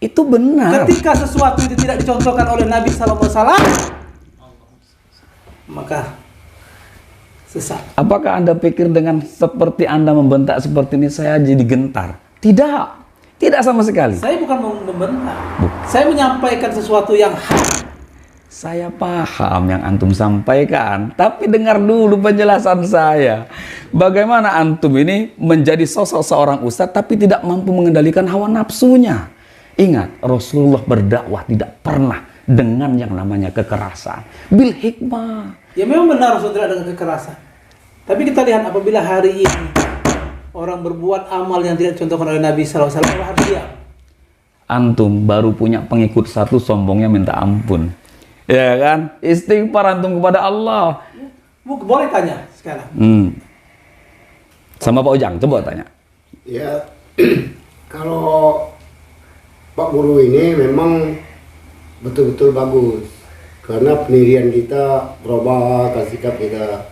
Itu benar. Ketika sesuatu itu tidak dicontohkan oleh Nabi SAW, maka sesat. Apakah Anda pikir dengan seperti Anda membentak seperti ini saya jadi gentar? Tidak. Tidak sama sekali. Saya bukan membentak. Saya menyampaikan sesuatu yang hak. Saya paham yang antum sampaikan, tapi dengar dulu penjelasan saya. Bagaimana antum ini menjadi sosok seorang ustadz tapi tidak mampu mengendalikan hawa nafsunya. Ingat, Rasulullah berdakwah tidak pernah dengan yang namanya kekerasan. Bil hikmah. Ya memang benar Rasulullah tidak dengan kekerasan. Tapi kita lihat apabila hari ini orang berbuat amal yang tidak dicontohkan oleh Nabi SAW, harus diam. Antum baru punya pengikut satu, sombongnya minta ampun. Ya kan? Istighfar antum kepada Allah. Boleh tanya sekarang. Sama Pak Ujang, coba tanya. Ya, kalau Pak Guru ini memang betul-betul bagus. Karena pendirian kita berubah, sikap kita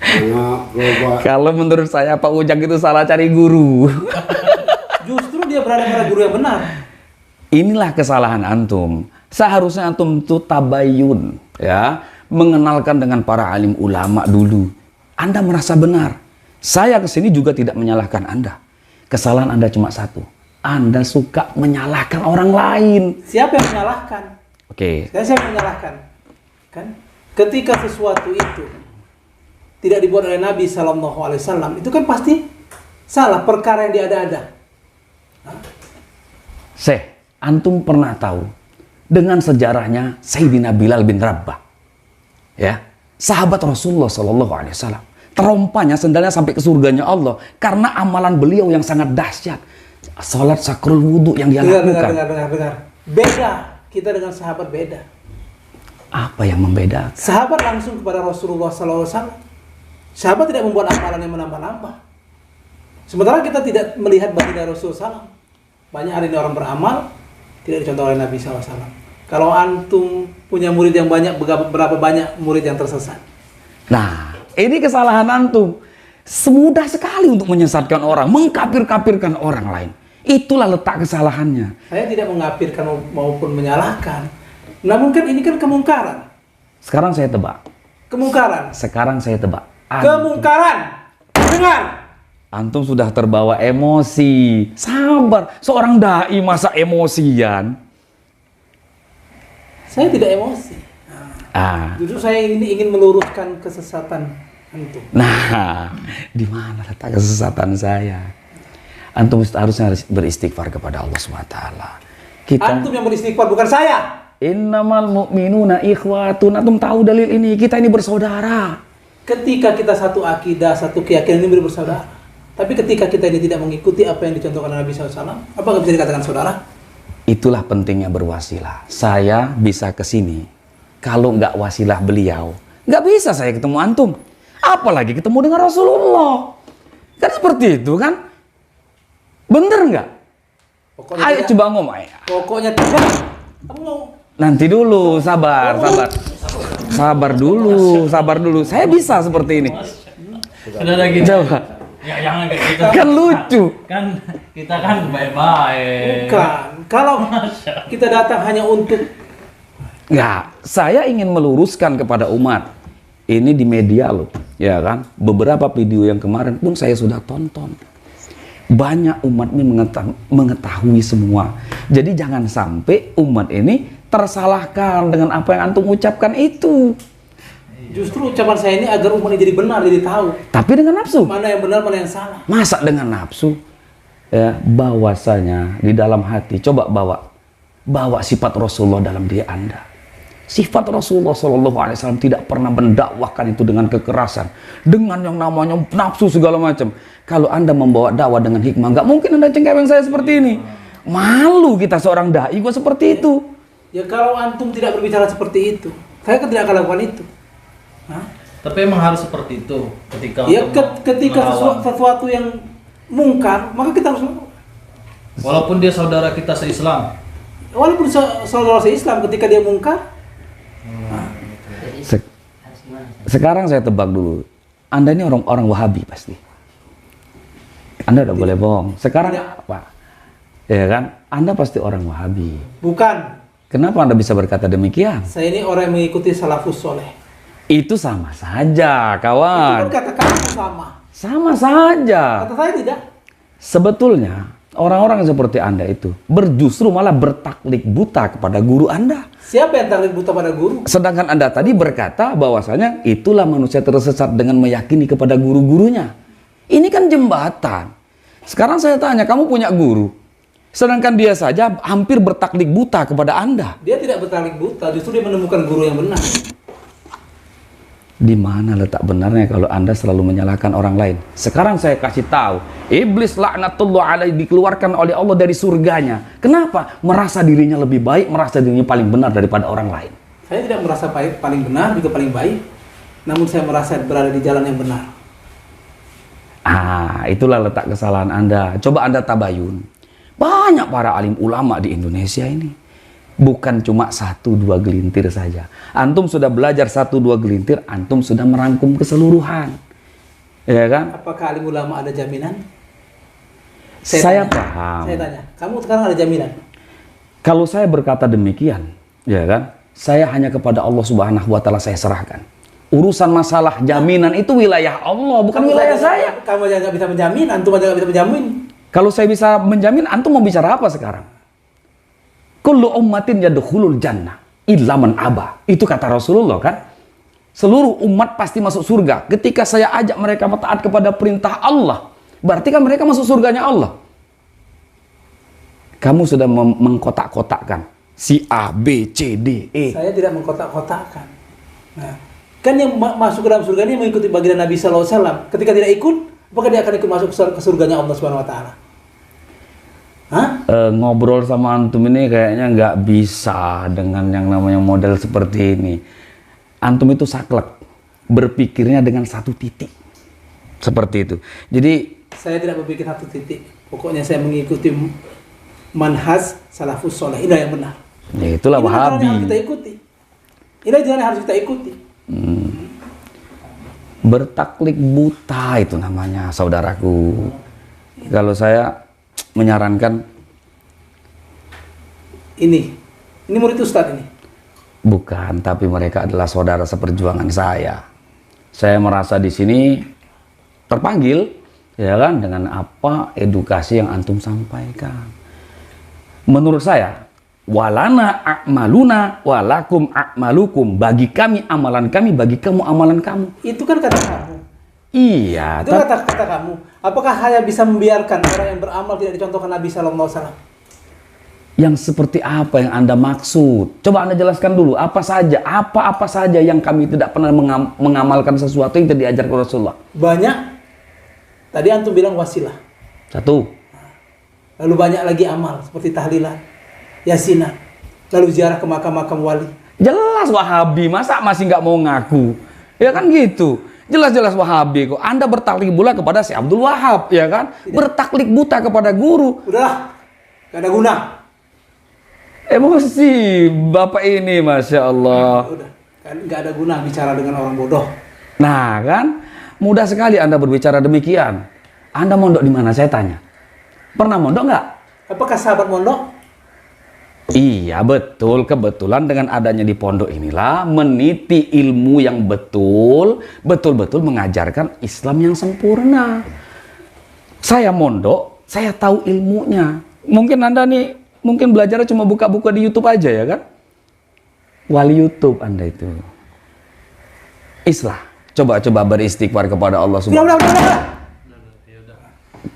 berubah. Kalau menurut saya Pak Ujang itu salah cari guru. Justru dia berada pada guru yang benar. Inilah kesalahan antum. Seharusnya antum itu tabayun, ya, mengenalkan dengan para alim ulama dulu. Anda merasa benar. Saya kesini juga tidak menyalahkan Anda. Kesalahan Anda cuma satu. Anda suka menyalahkan orang lain. Siapa yang menyalahkan? Oke. Saya menyalahkan. Kan? Ketika sesuatu itu tidak dibuat oleh Nabi SAW, itu kan pasti salah, perkara yang diada-ada. Antum pernah tahu dengan sejarahnya Sayyidina Bilal bin Rabah, ya, sahabat Rasulullah SAW. Terompanya sendalnya sampai ke surganya Allah karena amalan beliau yang sangat dahsyat. Salat sakrul wudhu yang dia lakukan. Dengar. Beda kita dengan sahabat, beda. Apa yang membedakan? Sahabat langsung kepada Rasulullah SAW. Sahabat tidak membuat amalan yang menambah-nambah. Sementara kita tidak melihat baginda Rasulullah SAW. Banyak hari ini orang beramal tidak dicontoh oleh Nabi SAW. Kalau antum punya murid yang banyak, berapa banyak murid yang tersesat? Nah, ini kesalahan antum. Semudah sekali untuk menyesatkan orang, mengkafir-kafirkan orang lain. Itulah letak kesalahannya. Saya tidak mengkafirkan maupun menyalahkan. Namun kan ini kan kemungkaran. Sekarang saya tebak. Kemungkaran. Sekarang saya tebak. Kemungkaran. Dengar. Antum sudah terbawa emosi. Sabar. Seorang dai masa emosian? Saya tidak emosi. Justru saya ini ingin meluruskan kesesatan antum. Nah, di mana letak kesesatan saya? Antum harusnya beristighfar kepada Allah SWT. Antum yang beristighfar, bukan saya. Innamal mu'minuna ikhwatun. Antum tahu dalil ini? Kita ini bersaudara. Ketika kita satu akidah, satu keyakinan ini bersaudara. Tapi ketika kita ini tidak mengikuti apa yang dicontohkan Nabi SAW, apakah bisa dikatakan saudara? Itulah pentingnya berwasilah. Saya bisa ke sini. Kalau nggak wasilah beliau, nggak bisa saya ketemu antum. Apalagi ketemu dengan Rasulullah. Kan seperti itu kan? Bener nggak? Ayo tidak. Coba ngomong. Pokoknya tidak. Nanti dulu, sabar. Sabar dulu. Saya bisa seperti ini. Coba. Ya jangan kayak gitu. Kan lucu. Kan kita kan baik-baik. Bukan. Kalau kita datang hanya untuk... Ya, saya ingin meluruskan kepada umat. Ini di media loh, ya kan? Beberapa video yang kemarin pun saya sudah tonton. Banyak umat ini mengetahui semua. Jadi jangan sampai umat ini tersalahkan dengan apa yang antum ucapkan itu. Justru ucapan saya ini agar umat ini jadi benar, jadi tahu. Tapi dengan nafsu. Mana yang benar, mana yang salah. Masa dengan nafsu? Ya, bahwasanya di dalam hati, coba bawa sifat Rasulullah dalam diri Anda. Sifat Rasulullah SAW tidak pernah mendakwahkan itu dengan kekerasan, dengan yang namanya nafsu segala macam. Kalau Anda membawa dakwah dengan hikmah, nggak mungkin Anda cengkeweng saya seperti ini. Malu kita seorang dai kok seperti itu. Ya kalau antum tidak berbicara seperti itu, saya kan tidak akan lakukan itu. Tapi emang harus seperti itu ketika ketika sesuatu yang mungkar, maka kita harus lakukan. Walaupun dia saudara kita se-Islam. Walaupun saudara se-Islam, ketika dia mungkar. Sekarang saya tebak dulu. Anda ini orang Wahabi pasti. Anda udah boleh bohong. Sekarang apa? Ya kan? Anda pasti orang Wahabi. Bukan. Kenapa Anda bisa berkata demikian? Saya ini orang yang mengikuti salafus soleh. Itu sama saja, Itu kawan. kan kata kamu sama. Sama saja. Kata saya tidak. Sebetulnya, orang-orang seperti Anda itu justru malah bertaklid buta kepada guru Anda. Siapa yang taklid buta pada guru? Sedangkan Anda tadi berkata bahwasanya itulah manusia tersesat dengan meyakini kepada guru-gurunya. Ini kan jembatan. Sekarang saya tanya, kamu punya guru. Sedangkan dia saja hampir bertaklid buta kepada Anda. Dia tidak bertaklid buta, justru dia menemukan guru yang benar. Di mana letak benarnya kalau Anda selalu menyalahkan orang lain? Sekarang saya kasih tahu, iblis laknatullah alaihi dikeluarkan oleh Allah dari surganya. Kenapa? Merasa dirinya lebih baik, merasa dirinya paling benar daripada orang lain. Saya tidak merasa paling benar, juga paling baik. Namun saya merasa berada di jalan yang benar. Itulah letak kesalahan Anda. Coba Anda tabayun. Banyak para alim ulama di Indonesia ini. Bukan cuma 1-2 gelintir saja. Antum sudah belajar 1-2 gelintir, antum sudah merangkum keseluruhan. Ya kan? Apakah alim ulama ada jaminan? Saya tanya, paham. Saya tanya, kamu sekarang ada jaminan? Kalau saya berkata demikian, ya kan? Saya hanya kepada Allah Subhanahu wa taala saya serahkan. Urusan masalah jaminan itu wilayah Allah, bukan wilayah saya. Kamu aja nggak bisa menjamin, antum aja nggak bisa menjamin. Kalau saya bisa menjamin, antum mau bicara apa sekarang? Kullu ummatin yadkhulul jannah illa man aba. Itu kata Rasulullah kan? Seluruh umat pasti masuk surga. Ketika saya ajak mereka taat kepada perintah Allah, berarti kan mereka masuk surganya Allah. Kamu sudah mengkotak-kotakkan si A, B, C, D, E. Saya tidak mengkotak-kotakkan. Nah, kan yang masuk ke dalam surga ini mengikuti baginda Nabi SAW. Ketika tidak ikut, apakah dia akan ikut masuk ke surganya Allah Subhanahu Wa Taala? Ngobrol sama antum ini kayaknya nggak bisa dengan yang namanya model seperti ini. Antum itu saklek, berpikirnya dengan satu titik. Seperti itu. Jadi saya tidak berpikir satu titik. Pokoknya saya mengikuti manhaj salafus soleh. Inilah yang benar. ya itulah Ini jalan Wahabi. yang harus kita ikuti. Ini jalan yang harus kita ikuti. Bertaklid buta itu namanya, saudaraku. Kalau saya menyarankan Ini murid Ustadz ini. bukan, tapi mereka adalah saudara seperjuangan saya. Saya merasa di sini terpanggil, ya kan, dengan apa edukasi yang antum sampaikan. Menurut saya, walana a'maluna walakum a'malukum. Bagi kami amalan kami, bagi kamu amalan kamu. Itu kan kata kamu. Iya, Itu kata kamu. Apakah hanya bisa membiarkan orang yang beramal tidak dicontohkan Nabi Sallallahu Alaihi Wasallam? yang seperti apa yang Anda maksud? Coba Anda jelaskan dulu, apa saja yang kami tidak pernah mengamalkan sesuatu yang tidak diajarkan Rasulullah. Banyak. Tadi antum bilang wasilah. Satu. Lalu banyak lagi amal seperti tahlilan, yasinan, lalu ziarah ke makam-makam wali. Jelas Wahabi, masa masih nggak mau ngaku? Ya kan gitu. Jelas-jelas Wahabi kok. Anda bertaklid pula kepada si Abdul Wahab, ya kan? Bertaklid buta kepada guru. Udahlah, gak ada guna. Emosi Bapak ini, Masya Allah. Udah, gak ada guna bicara dengan orang bodoh. Nah kan, mudah sekali Anda berbicara demikian. Anda mondok di mana? Saya tanya. Pernah mondok nggak? Apakah sahabat mondok? Iya betul, kebetulan dengan adanya di pondok inilah meniti ilmu yang betul-betul mengajarkan Islam yang sempurna. Saya mondok, saya tahu ilmunya. Mungkin Anda nih, mungkin belajarnya cuma buka-buka di YouTube aja ya kan? Wali YouTube Anda itu. Islah, coba beristighfar kepada Allah Subhanahu wa Ta'ala.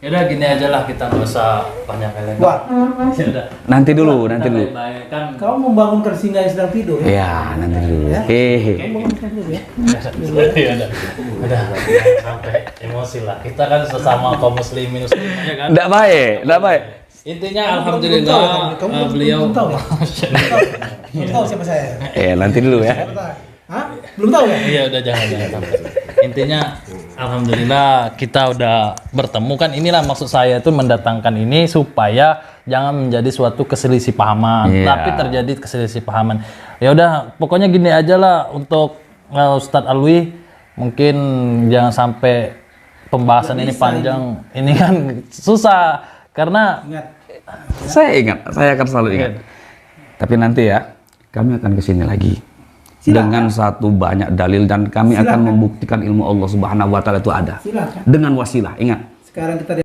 Yaudah gini aja lah, kita nggak usah banyak kali. Wah, Yaudah. Nanti dulu. Baik-baik kan. kau membangunkan singa yang sedang tidur ya? Ya, nanti dulu. Ya. Hehe. Membangunkan tidur ya? Udah sampai emosi lah. Kita kan sesama kaum muslimin ya kan. Nggak baik. Intinya alhamdulillah beliau belum tahu siapa saya. Nanti dulu ya. Hah? Belum tahu ya? Iya udah jangan sampai. Intinya alhamdulillah kita udah bertemu kan, inilah maksud saya itu mendatangkan ini supaya jangan menjadi suatu keselisih pahaman, tapi terjadi keselisih pahaman. Ya udah pokoknya gini aja lah untuk Ustadz Alwi, mungkin jangan sampai pembahasan ini panjang. Ini kan susah karena Ingat, Saya ingat, saya akan selalu ingat. Tapi nanti ya, kami akan ke sini lagi. Dengan satu banyak dalil dan kami akan membuktikan ilmu Allah Subhanahu wa taala itu ada. Silakan. Dengan wasilah, ingat. Sekarang kita